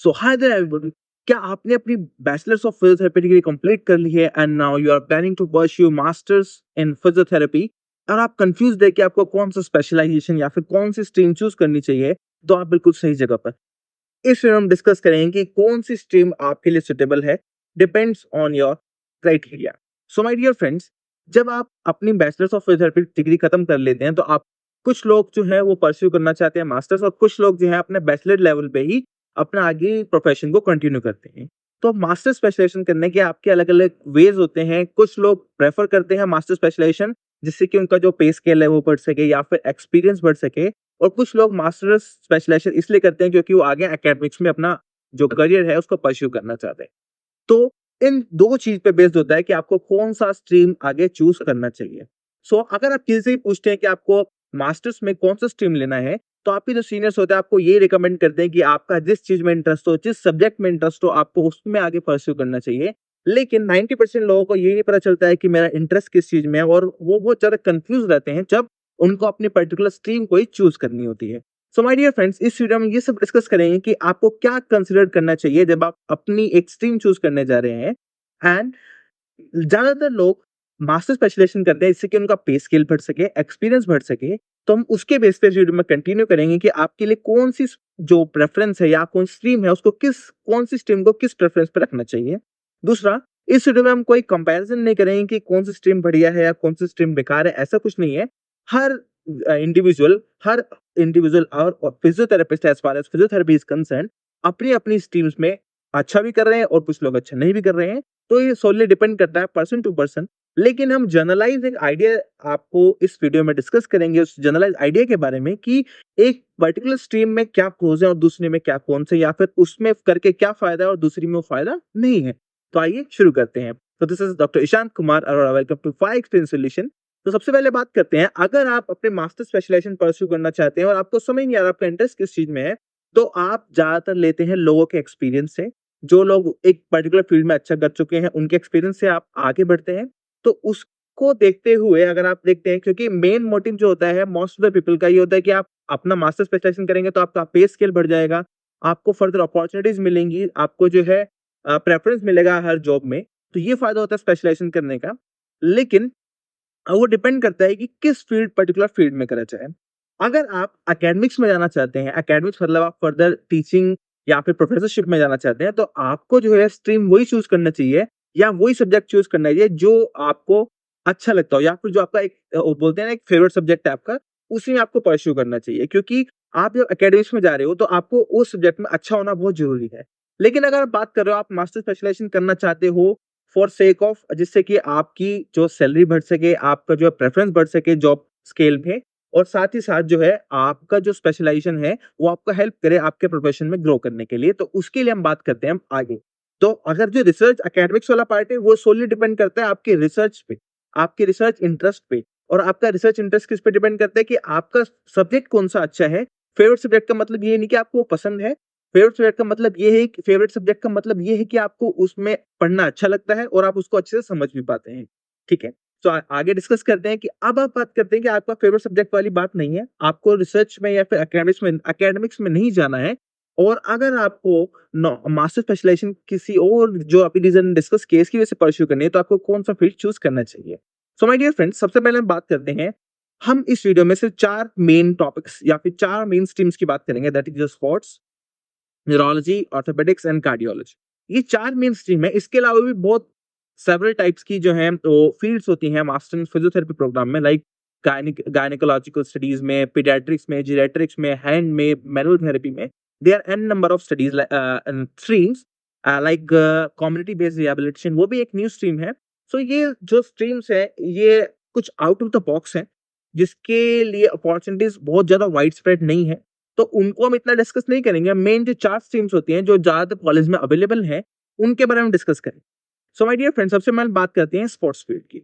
So hi there everyone, क्या आपने अपनी bachelors of physiotherapy degree complete कर ली है and now you are planning to pursue masters in physiotherapy और आप कंफ्यूज है कि आपको कौन सा स्पेशलाइजेशन या फिर कौन सी स्ट्रीम चूज करनी चाहिए? तो आप बिल्कुल सही जगह पर। इस वीडियो में हम डिस्कस करेंगे कि कौन सी स्ट्रीम आपके लिए सुटेबल है, depends on your criteria. So my dear friends, जब आप अपनी बैचलर्स ऑफ फिजियोथेरेपी डिग्री खत्म कर लेते हैं तो आप कुछ लोग जो है वो परस्यू करना चाहते हैं मास्टर्स, और कुछ लोग जो है अपने बैचलर लेवल पे ही अपना आगे प्रोफेशन को कंटिन्यू करते हैं। तो मास्टर स्पेशलाइजेशन करने के आपके अलग अलग वेज होते हैं। कुछ लोग प्रेफर करते हैं मास्टर स्पेशलाइजेशन जिससे कि उनका जो पे स्केल है वो बढ़ सके या फिर एक्सपीरियंस बढ़ सके, और कुछ लोग मास्टर्स स्पेशलाइजेशन इसलिए करते हैं क्योंकि वो आगे एकेडमिक्स में अपना जो करियर है उसको परस्यू करना चाहते हैं। तो इन दो चीज पे बेस्ड होता है कि आपको कौन सा स्ट्रीम आगे चूज करना चाहिए। सो अगर आप किसी से पूछते हैं कि आपको मास्टर्स में कौन सा स्ट्रीम लेना है, तो आपके जो सीनियर्स होते हैं आपको ये रिकमेंड करते हैं कि आपका जिस चीज में इंटरेस्ट हो, जिस सब्जेक्ट में इंटरेस्ट हो, आपको उसमें आगे परस्यू करना चाहिए। लेकिन 90% लोगों को ये नहीं पता चलता है कि मेरा इंटरेस्ट किस चीज में है, और वो बहुत ज्यादा कंफ्यूज रहते हैं जब उनको अपनी पर्टिकुलर स्ट्रीम को ही चूज करनी होती है। सो माय डियर फ्रेंड्स, इस वीडियो में ये सब डिस्कस करेंगे कि आपको क्या कंसिडर करना चाहिए जब आप अपनी एक स्ट्रीम चूज करने जा रहे हैं। एंड ज्यादातर लोग मास्टर स्पेशलाइजेशन करते हैं इससे कि उनका पे स्केल बढ़ सके, एक्सपीरियंस बढ़ सके। तो हम उसके बेस पे वीडियो में कंटिन्यू करेंगे कि आपके लिए कौन सी जो प्रेफरेंस है या कौन स्ट्रीम है उसको कौन सी स्ट्रीम को किस प्रेफरेंस पे रखना चाहिए। दूसरा, इस वीडियो में हम कोई कंपैरिजन नहीं करेंगे कि कौन सी स्ट्रीम बढ़िया है या कौन सी स्ट्रीम बेकार है, ऐसा कुछ नहीं है। हर हर इंडिविजुअल और physiotherapist as far as physiotherapy is concern अपनी अपनी स्ट्रीम्स में अच्छा भी कर रहे हैं और कुछ लोग अच्छा नहीं भी कर रहे हैं। तो ये सोलली डिपेंड करता है पर्सन टू पर्सन। लेकिन हम जनरलाइज एक आइडिया आपको इस वीडियो में डिस्कस करेंगे, उस जनरलाइज आइडिया के बारे में कि एक पर्टिकुलर स्ट्रीम में क्या प्रोज है और दूसरे में क्या कौन से, या फिर उसमें करके क्या फायदा है और दूसरी में वो फायदा नहीं है। तो आइए शुरू करते हैं। तो this is doctor Ishant Kumar Arora, welcome to five experience solution. तो सबसे पहले बात करते हैं, अगर आप अपने मास्टर स्पेशलाइजेशन परस्यू करना चाहते हैं और आपको समझ नहीं आ रहा आपका इंटरेस्ट किस चीज में है, तो आप ज्यादातर लेते हैं लोगों के एक्सपीरियंस से। जो लोग एक पर्टिकुलर फील्ड में अच्छा कर चुके हैं उनके एक्सपीरियंस से आप आगे बढ़ते हैं। तो उसको देखते हुए अगर आप देखते हैं, क्योंकि मेन मोटिव जो होता है मोस्ट ऑफ द पीपल का ये होता है कि आप अपना मास्टर स्पेशलाइजेशन करेंगे तो आपका पे स्केल बढ़ जाएगा, आपको फर्दर अपॉर्चुनिटीज मिलेंगी, आपको जो है प्रेफरेंस मिलेगा हर जॉब में। तो ये फायदा होता है स्पेशलाइजेशन करने का। लेकिन वो डिपेंड करता है कि किस पर्टिकुलर फील्ड में करा जाए। अगर आप एकेडमिक्स में जाना चाहते हैं, एकेडमिक्स मतलब आप फर्दर टीचिंग या फिर प्रोफेसरशिप में जाना चाहते हैं, तो आपको जो है स्ट्रीम वही चूज करना चाहिए या वही सब्जेक्ट चूज करना चाहिए जो आपको अच्छा लगता हो, या फिर जो आपका एक वो बोलते हैं ना एक फेवरेट सब्जेक्ट है आपका, उसी में आपको परस्यू करना चाहिए। क्योंकि आप जब एकेडमिक्स में जा रहे हो तो आपको उस सब्जेक्ट में अच्छा होना बहुत जरूरी है। लेकिन अगर आप बात कर रहे हो, आप मास्टर स्पेशलाइजेशन करना चाहते हो फॉर सेक ऑफ, जिससे कि आपकी जो सैलरी बढ़ सके, आपका जो प्रेफरेंस बढ़ सके जॉब स्केल में, और साथ ही साथ जो है आपका जो स्पेशलाइजेशन है वो आपको हेल्प करे आपके प्रोफेशन में ग्रो करने के लिए, तो उसके लिए हम बात करते हैं हम आगे। तो अगर जो रिसर्च एकेडमिक्स वाला पार्ट है वो सोली डिपेंड करता है आपके रिसर्च पे, आपके रिसर्च इंटरेस्ट पे। और आपका रिसर्च इंटरेस्ट किस पे डिपेंड करता है कि आपका सब्जेक्ट कौन सा अच्छा है। फेवरेट सब्जेक्ट का मतलब ये नहीं कि आपको वो पसंद है, फेवरेट सब्जेक्ट का मतलब ये है कि आपको उसमें पढ़ना अच्छा लगता है और आप उसको अच्छे से समझ भी पाते हैं। ठीक है, तो आगे डिस्कस करते हैं कि अब आप बात करते हैं कि आपका फेवरेट सब्जेक्ट वाली बात नहीं है, आपको रिसर्च में या फिर एकेडमिक्स में नहीं जाना है। और अगर आपको मास्टर स्पेशलाइजेशन किसी और जो अभी रीजन डिस्कस केस की वजह से परस्यू करनी है, तो आपको कौन सा फील्ड चूज करना चाहिए। सो माय डियर फ्रेंड्स, सबसे पहले हम बात करते हैं, हम इस वीडियो में सिर्फ 4 मेन टॉपिक्स या फिर 4 मेन स्ट्रीम्स की बात करेंगे, that is sports, neurology, orthopaedics and cardiology. ये 4 मेन स्ट्रीम है। इसके अलावा भी बहुत सेवरल टाइप्स की जो है तो फील्ड्स होती हैं मास्टर इन फिजियोथेरेपी प्रोग्राम में, लाइक गायनेकोलॉजिकल स्टडीज में, पीडियाट्रिक्स में, जीरियाट्रिक्स में, हैंड में, मैनुअल थेरेपी में। There are n number of studies streams like community based rehabilitation, वो भी एक न्यू स्ट्रीम है। सो ये जो स्ट्रीम्स है ये कुछ आउट ऑफ द बॉक्स है, जिसके लिए अपॉर्चुनिटीज बहुत ज्यादा वाइड स्प्रेड नहीं है, तो उनको हम इतना डिस्कस नहीं करेंगे। मेन जो 4 स्ट्रीम्स होती हैं जो ज्यादातर कॉलेज में अवेलेबल है उनके बारे में डिस्कस करें। सो माय डियर फ्रेंड्स, सबसे पहले बात करते हैं स्पोर्ट्स फील्ड की।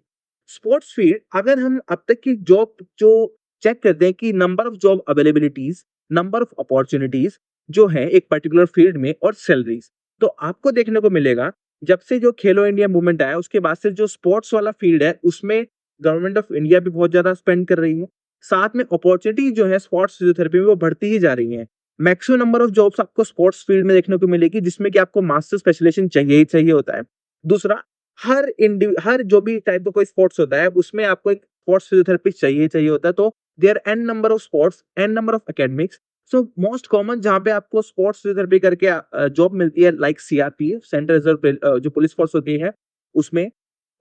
स्पोर्ट्स फील्ड, अगर हम अब तक की जॉब जो चेक करते हैं कि number of job availabilities, number of opportunities जो है एक पर्टिकुलर फील्ड में, और सैलरीज, तो आपको देखने को मिलेगा जब से जो खेलो इंडिया मूवमेंट आया उसके बाद से जो स्पोर्ट्स वाला फील्ड है उसमें गवर्नमेंट ऑफ इंडिया भी बहुत ज्यादा स्पेंड कर रही है। साथ में अपॉर्चुनिटी जो है स्पोर्ट्स फिजियोथेरेपी में वो बढ़ती ही जा रही है। मैक्सिमम नंबर ऑफ जॉब्स आपको स्पोर्ट्स फील्ड में देखने को मिलेगी जिसमें कि आपको मास्टर स्पेशलाइजेशन चाहिए ही चाहिए होता है। दूसरा, हर जो भी टाइप का कोई स्पोर्ट्स होता है उसमें आपको एक स्पोर्ट्स फिजियोथेरेपिस्ट चाहिए ही चाहिए होता है। तो there n number of sports, n number of academics. So most common जहाँ पे आपको स्पोर्ट्स फिजियोथेरेपी करके जॉब मिलती है लाइक सीआरपीएफ, सेंट्रल रिजर्व जो पुलिस फोर्स होती है उसमें।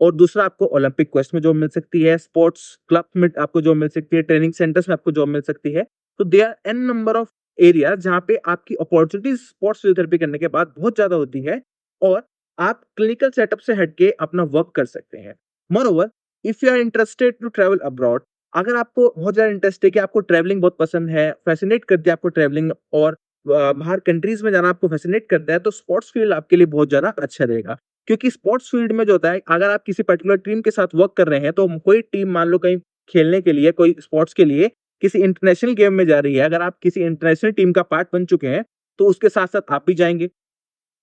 और दूसरा, आपको ओलंपिक क्वेस्ट में जॉब मिल सकती है, स्पोर्ट्स क्लब में आपको जॉब मिल सकती है, ट्रेनिंग सेंटर्स में आपको जॉब मिल सकती है। तो there are n number of area जहाँ पे आपकी अपॉर्चुनिटीज स्पोर्ट्स फिजियोथेरेपी करने के बाद बहुत ज्यादा होती है और आप क्लिनिकल सेटअप से हटके अपना वर्क कर सकते हैं। Moreover, if you are interested to travel abroad, अगर आपको बहुत ज्यादा इंटरेस्ट है कि आपको ट्रैवलिंग बहुत पसंद है, फैसिनेट करती है आपको ट्रैवलिंग और बाहर कंट्रीज में जाना आपको फैसिनेट करता है, तो स्पोर्ट्स फील्ड आपके लिए बहुत ज्यादा अच्छा रहेगा। क्योंकि स्पोर्ट्स फील्ड में जो होता है, अगर आप किसी पर्टिकुलर टीम के साथ वर्क कर रहे हैं तो कोई टीम मान लो कहीं खेलने के लिए, कोई स्पोर्ट्स के लिए किसी इंटरनेशनल गेम में जा रही है, अगर आप किसी इंटरनेशनल टीम का पार्ट बन चुके हैं तो उसके साथ साथ आप भी जाएंगे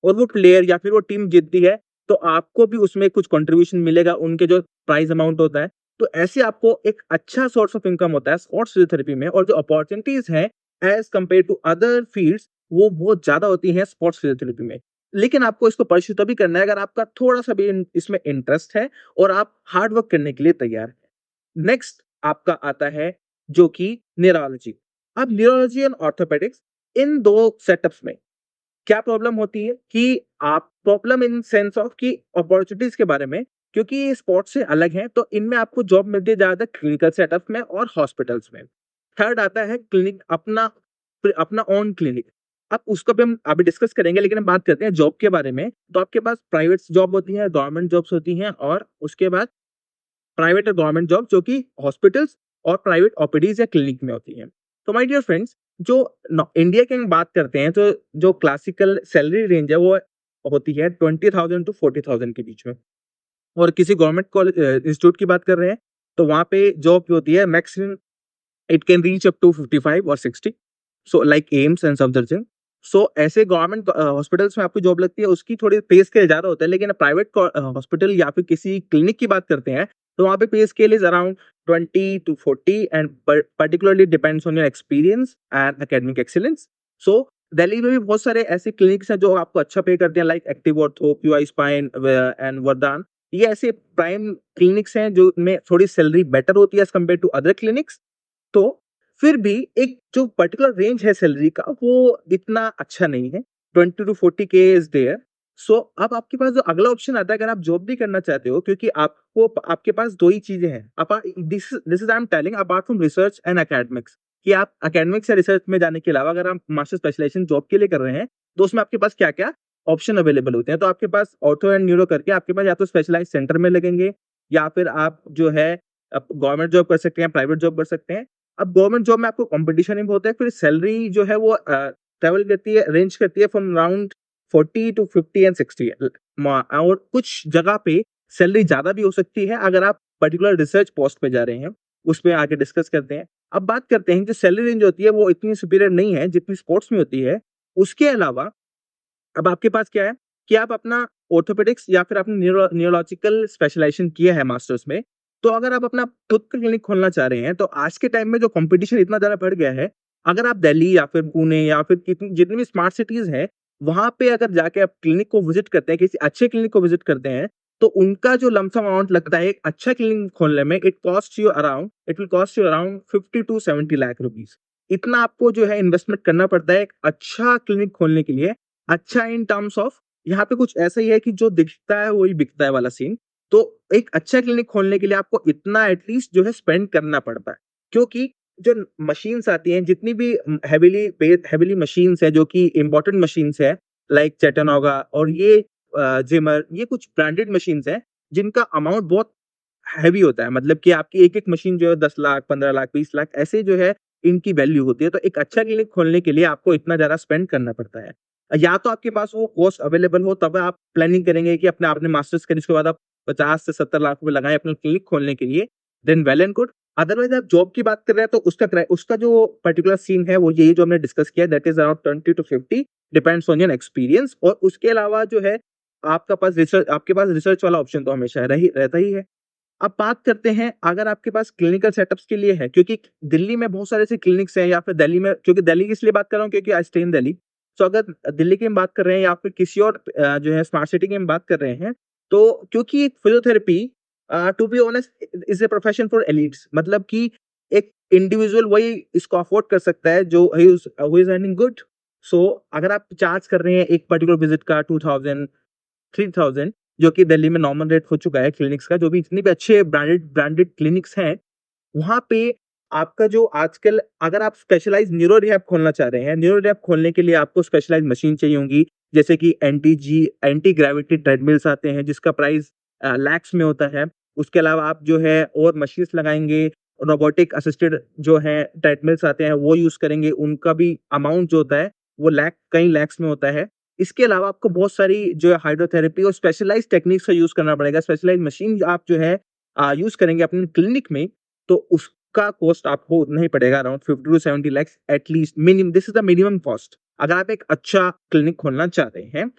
और वो प्लेयर या फिर वो टीम जीतती है तो आपको भी उसमें कुछ कंट्रीब्यूशन मिलेगा, उनके जो प्राइज अमाउंट होता है। तो ऐसे आपको एक अच्छा सोर्स ऑफ इनकम होता है स्पोर्ट्स फिजियोथेरेपी में, और जो अपॉर्चुनिटीज हैं as compare to other fields वो बहुत ज्यादा होती हैं स्पोर्ट्स फिजियोथेरेपी में। लेकिन आपको इसको परस्यू तभी करना है अगर आपका थोड़ा सा भी इसमें इंटरेस्ट है और आप हार्ड वर्क करने के लिए तैयार हैं। नेक्स्ट आपका आता है जो कि न्यूरोलॉजी। अब न्यूरोलॉजी एंड ऑर्थोपेडिक्स, इन दो सेटअप्स में क्या प्रॉब्लम होती है कि आप प्रॉब्लम इन सेंस ऑफ कि अपॉर्चुनिटीज के बारे में, क्योंकि ये स्पोर्ट्स से अलग है तो इनमें आपको जॉब मिलती है ज्यादातर क्लिनिकल सेटअप में और हॉस्पिटल्स में। थर्ड आता है क्लिनिक, अपना अपना ओन क्लिनिक। अब उसको भी हम अभी डिस्कस करेंगे, लेकिन हम बात करते हैं जॉब के बारे में। तो आपके पास प्राइवेट जॉब होती है, गवर्नमेंट जॉब्स होती हैं, और उसके बाद प्राइवेट और गवर्नमेंट जॉब जो कि हॉस्पिटल्स और प्राइवेट ओपीडीज या क्लिनिक में होती है। तो माय डियर फ्रेंड्स, जो इंडिया की हम बात करते हैं तो जो क्लासिकल सैलरी रेंज है वो होती है 20,000 टू 40,000 के बीच में। और किसी गवर्नमेंट कॉलेज इंस्टीट्यूट की बात कर रहे हैं तो वहां पे जॉब होती है maximum it can reach up to 55 और 60, so like AIIMS and Safdarjung. So ऐसे गवर्नमेंट हॉस्पिटल्स में आपको जॉब लगती है, उसकी थोड़ी पे स्केल ज्यादा होता है। लेकिन प्राइवेट हॉस्पिटल या फिर किसी क्लिनिक की बात करते हैं तो वहाँ पे pay scale is around 20 to 40 and particularly depends on your experience and academic excellence. So Delhi में भी बहुत सारे ऐसे क्लिनिक्स हैं जो आपको अच्छा पे करते हैं like active ortho, PY spine and Vardaan. ये ऐसे प्राइम क्लिनिक्स हैं जो में थोड़ी सैलरी बेटर होती है as compare to other clinics. तो फिर भी एक जो पर्टिकुलर रेंज है सैलरी का वो इतना अच्छा नहीं है, 20 to 40K इज देयर। सो अब आपके पास जो अगला ऑप्शन आता है अगर आप जॉब भी करना चाहते हो, क्योंकि आपको आपके पास दो ही चीजें हैं this this is I am telling apart from research and academics, कि आप एकेडमिक्स या रिसर्च में जाने के अलावा अगर आप मास्टर स्पेशलाइजेशन जॉब के लिए कर रहे हैं तो उसमें आपके पास क्या क्या ऑप्शन अवेलेबल होते हैं। तो आपके पास ऑर्थो एंड न्यूरो करके आपके पास या तो स्पेशलाइज सेंटर में लगेंगे, या फिर आप जो है गवर्नमेंट जॉब कर सकते हैं, प्राइवेट जॉब कर सकते हैं। अब गवर्नमेंट जॉब में आपको कंपटीशन ही बहुत है, फिर सैलरी जो है वो ट्रेवल करती है, रेंज करती है फ्रॉम अराउंड 40 to 50 एंड 60। और कुछ जगह पे सैलरी ज्यादा भी हो सकती है अगर आप पर्टिकुलर रिसर्च पोस्ट पे जा रहे हैं, उस पर आगे डिस्कस करते हैं। अब बात करते हैं जो सैलरी रेंज होती है वो इतनी सुपीरियर नहीं है जितनी स्पोर्ट्स में होती है। उसके अलावा अब आपके पास क्या है कि आप अपना ऑर्थोपेडिक्स या फिर आपने न्यूरोलॉजिकल स्पेशलाइजेशन किया है मास्टर्स में, तो अगर आप अपना खुद का क्लिनिक खोलना चाह रहे हैं तो आज के टाइम में जो कंपटीशन इतना ज्यादा बढ़ गया है, अगर आप दिल्ली या फिर पुणे या फिर कितनी जितनी भी स्मार्ट सिटीज हैं वहां पे अगर जाके आप क्लिनिक को विजिट करते हैं, किसी अच्छे क्लिनिक को विजिट करते हैं, तो उनका जो लमसम अमाउंट लगता है एक अच्छा क्लिनिक खोलने में, it will cost you around 50 to 70 lakh rupees. इतना आपको जो है इन्वेस्टमेंट करना पड़ता है एक अच्छा क्लिनिक खोलने के लिए। अच्छा इन टर्म्स ऑफ यहाँ पे कुछ ऐसा ही है कि जो दिखता है वही बिकता है वाला सीन। तो एक अच्छा क्लिनिक खोलने के लिए आपको इतना एटलीस्ट जो है स्पेंड करना पड़ता है, क्योंकि जो मशीन्स आती हैं, जितनी भी हेविली मशीन्स है जो कि इंपॉर्टेंट मशीन्स है लाइक चैटनोगा और ये जिमर, ये कुछ ब्रांडेड मशीन्स हैं जिनका अमाउंट बहुत हैवी होता है। मतलब कि आपकी एक एक मशीन जो है 10 लाख, 15 लाख, 20 लाख ऐसे जो है इनकी वैल्यू होती है। तो एक अच्छा क्लिनिक खोलने के लिए आपको इतना ज्यादा स्पेंड करना पड़ता है। या तो आपके पास वो कोर्स अवेलेबल हो तब आप प्लानिंग करेंगे कि अपने आपने मास्टर्स करें उसके बाद आप 50 से 70 लाख रुपए लगाएं अपने क्लिनिक खोलने के लिए, then well and good. Otherwise आप जॉब की बात कर रहे हैं तो उसका जो पर्टिकुलर सीन है वो यही जो हमने डिस्कस किया, that is around 20 to 50, depends on your experience. और उसके अलावा जो है आपके पास रिसर्च वाला ऑप्शन तो हमेशा रहता ही है। अब बात करते हैं अगर आपके पास क्लिनिकल सेटअप्स के लिए है, क्योंकि दिल्ली में बहुत सारे ऐसे क्लिनिक्स हैं या फिर दिल्ली में, क्योंकि दिल्ली की इसलिए बात कर रहा हूँ क्योंकि आई स्टे इन दिल्ली। सो अगर दिल्ली की हम बात कर रहे हैं या फिर किसी और जो है स्मार्ट सिटी की हम बात कर रहे हैं, तो क्योंकि एक physiotherapy to be honest is a profession for elites, मतलब कि एक इंडिविजुअल वही इसको अफोर्ड कर सकता है जो हु इज अर्निंग गुड। सो अगर आप चार्ज कर रहे हैं एक पर्टिकुलर विजिट का 2000 3000, जो कि दिल्ली में नॉर्मल रेट हो चुका है क्लिनिक्स का, जो भी जितने भी अच्छे ब्रांडेड ब्रांडेड क्लिनिक्स हैं, वहाँ पे आपका जो आजकल अगर आप स्पेशलाइज़्ड न्यूरो रिहैब खोलना चाह रहे हैं, न्यूरो रिहैब खोलने के लिए आपको स्पेशलाइज़्ड मशीन चाहिए होंगी, जैसे कि एंटी ग्रेविटी ट्रेडमिल्स आते हैं जिसका प्राइस लैक्स में होता है। उसके अलावा आप जो है और मशीन्स लगाएँगे, रोबोटिक असिस्टेड जो है ट्रेडमिल्स आते हैं वो यूज़ करेंगे, उनका भी अमाउंट जो होता है वो कई लैक्स में होता है। इसके अलावा आपको बहुत सारी जो है हाइड्रोथेरेपी और स्पेशलाइज़्ड टेक्निक्स का यूज़ करना पड़ेगा। स्पेशलाइज़्ड मशीन आप जो है यूज़ करेंगे अपने क्लिनिक में, तो उसका कॉस्ट आपको उतना ही पड़ेगा, around 50 to 70 lakh at least minimum, this is the minimum cost अगर आप एक अच्छा क्लिनिक खोलना चाह रहे हैं।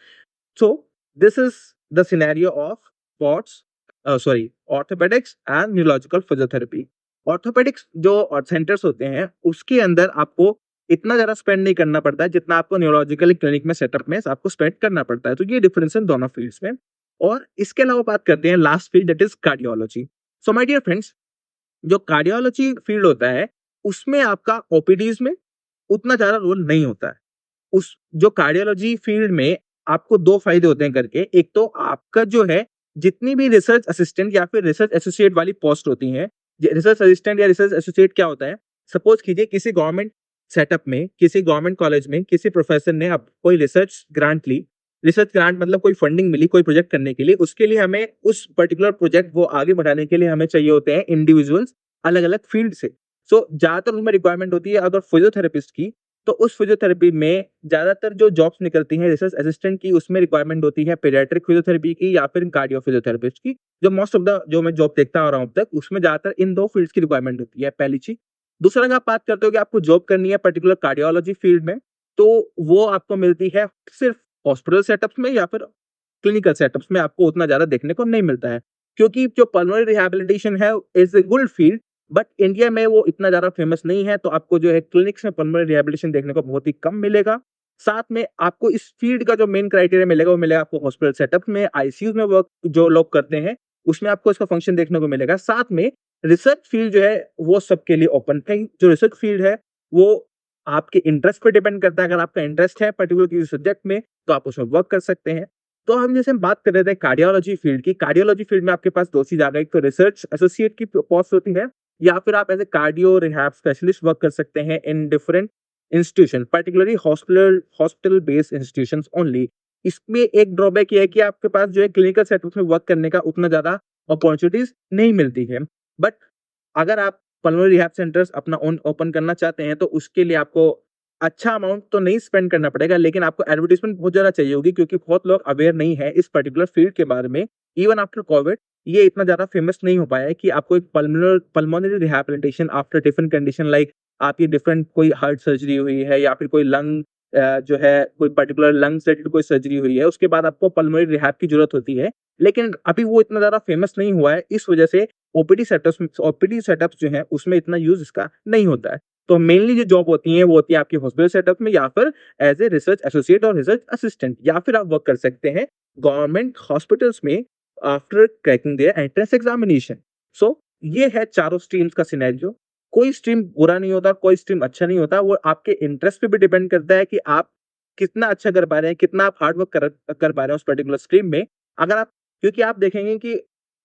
So this is the scenario of sports orthopaedics and neurological physiotherapy. Orthopaedics जो सेंटर्स होते हैं, उसके अंदर आपको इतना ज़्यादा स्पेंड नहीं करना पड़ता है जितना आपको न्यूरोलॉजिकल क्लिनिक में सेटअप में आपको स्पेंड करना पड़ता है। तो ये डिफरेंस है दोनों फील्ड्स में। और इसके अलावा बात करते हैं last field, that is cardiology. So my dear friends, जो कार्डियोलॉजी फील्ड होता है, उसमें आपका ओपीडीज़ में उतना ज़्यादा रोल नहीं होता है। उस जो कार्डियोलॉजी फील्ड में आपको 2 फ़ायदे होते हैं करके, एक तो आपका जो है जितनी भी रिसर्च असिस्टेंट या फिर रिसर्च एसोसिएट वाली पोस्ट होती हैं, रिसर्च असिस्टेंट या रिसर्च एसोसिएट क्या होता है? सपोज़ कीजिए किसी गवर्नमेंट सेटअप में, किसी गवर्नमेंट कॉलेज में, किसी प्रोफेसर ने अब कोई रिसर्च ग्रांट ली, रिसर्च ग्रांट मतलब कोई फंडिंग मिली कोई प्रोजेक्ट करने के लिए, उसके लिए हमें उस पर्टिकुलर प्रोजेक्ट को आगे बढ़ाने के लिए हमें चाहिए होते हैं इंडिविजुअल्स अलग-अलग फील्ड से। सो ज़्यादातर उसमें रिक्वायरमेंट होती है अगर फिजियोथेरेपिस्ट की, तो उस फिजियोथेरेपी में ज़्यादातर जो जॉब्स निकलती हैं रिसर्च असिस्टेंट की, उसमें रिक्वायरमेंट होती है पीडियाट्रिक फिजियोथेरेपी की या फिर कार्डियो फिजियोथेरेपिस्ट की। जो मोस्ट ऑफ द जो मैं जॉब देखता आ रहा हूँ अब तक, उसमें ज़्यादातर इन 2 फील्ड्स की रिक्वायरमेंट होती है, पहली चीज़। दूसरा, अगर आप बात करते हो कि आपको जॉब करनी है पर्टिकुलर कार्डियोलॉजी फील्ड में, तो वो आपको मिलती है सिर्फ हॉस्पिटल सेटअप्स में या फिर क्लिनिकल सेटअप्स में, आपको उतना ज़्यादा देखने को नहीं मिलता है। क्योंकि जो पल्मोनरी रिहैबिलिटेशन है is a good field, but India में वो इतना ज़्यादा फेमस नहीं है, तो आपको जो है क्लिनिक्स में पल्मोनरी रिहैबिलिटेशन देखने को बहुत ही कम मिलेगा। साथ में आपको इस फील्ड का जो मेन क्राइटेरिया मिलेगा, वो मिलेगा आपको हॉस्पिटल सेटअप में, आईसीयू में वर्क जो लोग करते हैं, उसमें आपको इसका फंक्शन देखने को मिलेगा। साथ में रिसर्च फील्ड जो है, वो सबके लिए ओपन है। जो रिसर्च फील्ड है, वो आपके इंटरेस्ट पे डिपेंड करता है। अगर आपका इंटरेस्ट है पर्टिकुलर किसी सब्जेक्ट में, तो आप उसमें वर्क कर सकते हैं। तो हम जैसे हम बात कर रहे थे कार्डियोलॉजी फील्ड की, कार्डियोलॉजी फील्ड में आपके पास 2 चीज़ आ गई, एक तो रिसर्च एसोसिएट की पोस्ट होती है, या फिर आप as a cardio rehab specialist work कर सकते हैं in different institution, particularly hospital based institutions only. इसमें एक ड्रॉबैक ये है कि आपके पास जो है क्लिनिकल सेटअप में वर्क करने का उतना ज़्यादा अपॉर्चुनिटीज़ नहीं मिलती है। बट अगर आप पल्मोनरी रिहैब सेंटर्स अपना ओन ओपन करना चाहते हैं, तो उसके लिए आपको अच्छा अमाउंट तो नहीं स्पेंड करना पड़ेगा, लेकिन आपको एडवर्टाइज़मेंट बहुत ज़्यादा चाहिए होगी, क्योंकि बहुत लोग अवेयर नहीं है इस पर्टिकुलर फील्ड के बारे में। इवन आफ्टर कोविड ये इतना ज़्यादा फेमस नहीं हो पाया है कि आपको एक pulmonary rehabilitation after different condition, like आपकी डिफरेंट कोई हार्ट सर्जरी हुई है या फिर कोई लंग जो है कोई पर्टिकुलर लंग से रिलेटेड कोई सर्जरी हुई है, उसके बाद आपको पल्मोनरी रिहैब की ज़रूरत होती है। लेकिन अभी वो इतना ज़्यादा फेमस नहीं हुआ है, इस वजह से ओपीडी सेटअप्स जो हैं, उसमें इतना यूज़ इसका नहीं होता है। तो मेनली जो जॉब होती है, वो होती है आपकी हॉस्पिटल सेटअप में, या फिर एज़ ए रिसर्च एसोसिएट और रिसर्च असिस्टेंट, या फिर आप वर्क कर सकते हैं गवर्नमेंट हॉस्पिटल्स में after cracking their entrance examination. So ये है चारों स्ट्रीम्स का सिनेरियो। कोई स्ट्रीम बुरा नहीं होता, कोई स्ट्रीम अच्छा नहीं होता, वो आपके इंटरेस्ट पे भी डिपेंड करता है कि आप कितना अच्छा कर पा रहे हैं, कितना आप हार्ड वर्क कर पा रहे हैं उस पर्टिकुलर स्ट्रीम में। अगर आप क्योंकि आप देखेंगे कि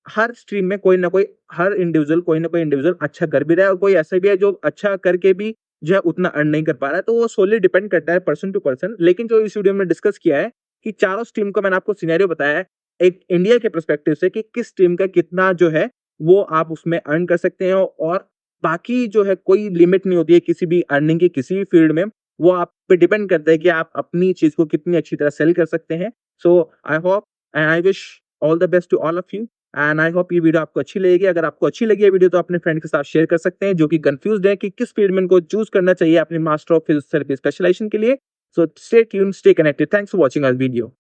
हर स्ट्रीम में कोई ना कोई कोई ना कोई इंडिविजुअल अच्छा कर भी रहा है, और कोई ऐसा भी है जो अच्छा करके भी जो है उतना अर्न नहीं कर पा रहा है। तो वो सोली डिपेंड करता है पर्सन टू पर्सन। लेकिन जो इस वीडियो में डिस्कस किया है कि चारों स्ट्रीम का मैंने आपको सिनेरियो बताया है एक इंडिया के पर्सपेक्टिव से, कि किस स्ट्रीम का कितना जो है वो आप उसमें अर्न कर सकते हैं, और बाकी जो है कोई लिमिट नहीं होती है किसी भी अर्निंग की किसी भी फील्ड में। वो आप पे डिपेंड करता है कि आप अपनी चीज़ को कितनी अच्छी तरह सेल कर सकते हैं। So I hope and I wish all the best to all of you, and I hope ये वीडियो आपको अच्छी लगेगी। अगर आपको अच्छी लगी है वीडियो, तो अपने फ्रेंड के साथ शेयर कर सकते हैं जो कि कंफ्यूज्ड है कि किस फील्ड में इनको चूज़ करना चाहिए अपने मास्टर ऑफ फिजियोथेरेपी स्पेशलाइजेशन के लिए। So stay tuned, stay connected. Thanks for watching our video.